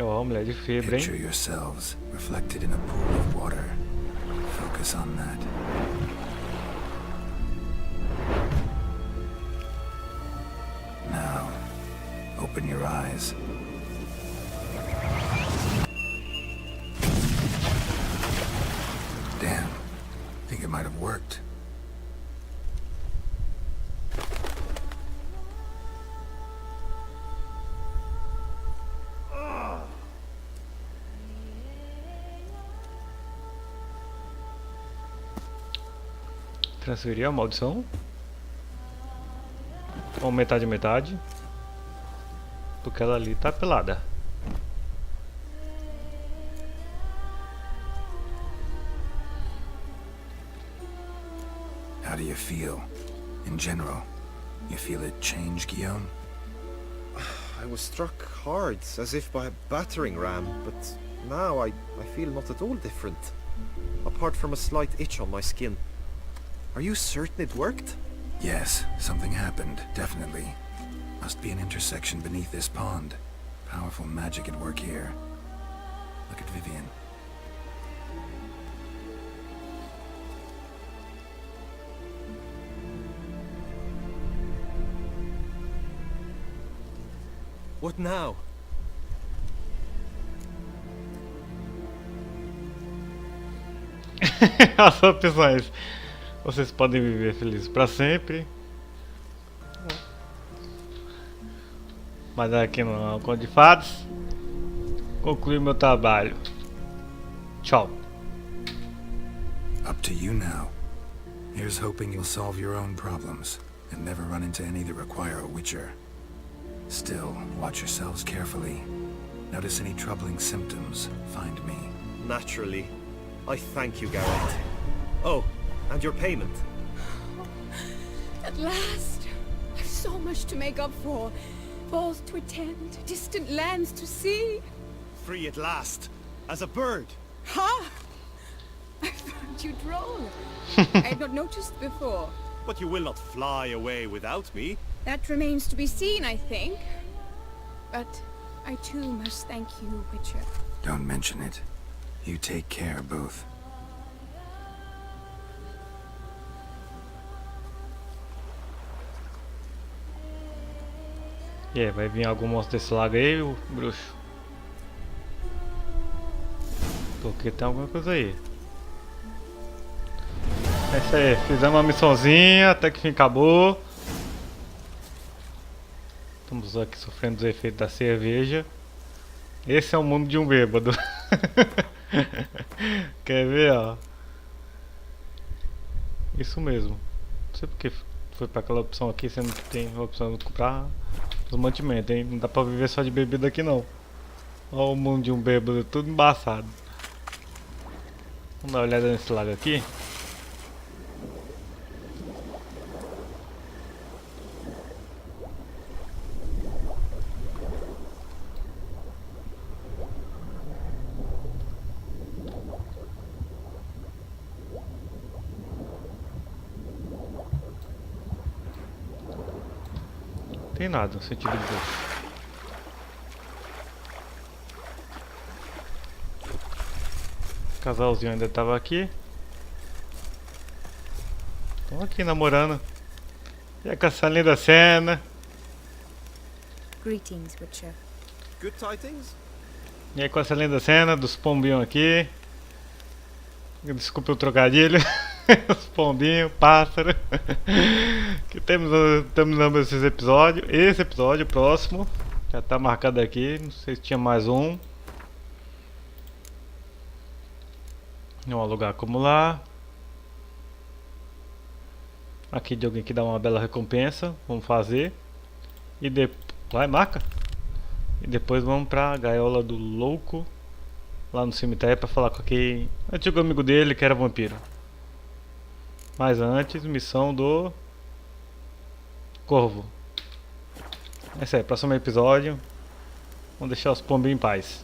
Ó, mulher de febre, Picture hein? yourselves reflected in a pool of water. Focus on that. Now, open your eyes. Damn. Think it might have worked. Transferir a maldição. Ou metade, metade. Porque ela ali tá pelada. How do you feel? In general, you feel it change, Guillaume? I was struck hard, as if by a battering ram, but now I feel not at all different. Apart from a slight itch on my skin. Are you certain it worked? Yes, something happened, definitely. Must be an intersection beneath this pond. Powerful magic at work here. Look at Vivian. What now? As opções. Vocês podem viver felizes para sempre. Mas aqui no Conto de Fadas. Concluir meu trabalho. Tchau. Up to you now. Here's hoping you'll solve your own problems and never run into any that require a witcher. Still, watch yourselves carefully. Notice any troubling symptoms, find me. Naturally. I thank you, Geralt. Oh, and your payment. At last! I've so much to make up for. Balls to attend, distant lands to see. Free at last, as a bird. Ha! I found you droll. I had not noticed before. But you will not fly away without me. That remains to be seen, I think. But I too must thank you, Witcher. Don't mention it. You take care, both. E aí, vai vir algum monstro desse lago aí, o bruxo? Porque tem alguma coisa aí. É isso aí, fizemos uma missãozinha, até que fim acabou. Estamos aqui sofrendo os efeitos da cerveja. Esse é o mundo de um bêbado. Quer ver, ó? Isso mesmo. Não sei porque foi para aquela opção aqui, sendo que tem a opção de comprar os mantimentos, hein? Não dá pra viver só de bebida aqui não. Olha o mundo de um bêbado, tudo embaçado. Vamos dar uma olhada nesse lago aqui. Tem nada no sentido de bolso. O casalzinho ainda tava aqui. Estão aqui namorando. E com essa linda cena. Greetings, Witcher. Good tidings? E aí com essa linda cena dos pombinhos aqui. Desculpa o trocadilho. Os pombinhos, pássaro. Que terminamos esses episódios. Esse episódio próximo já tá marcado aqui. Não sei se tinha mais um. Vamos alugar acumular. Aqui de alguém que dá uma bela recompensa. Vamos fazer. E depois. Vai, marca. E depois vamos pra gaiola do louco. Lá no cemitério pra falar com aquele antigo amigo dele que era vampiro. Mas antes, missão do Corvo. É isso aí, próximo episódio. Vamos deixar os pombos em paz.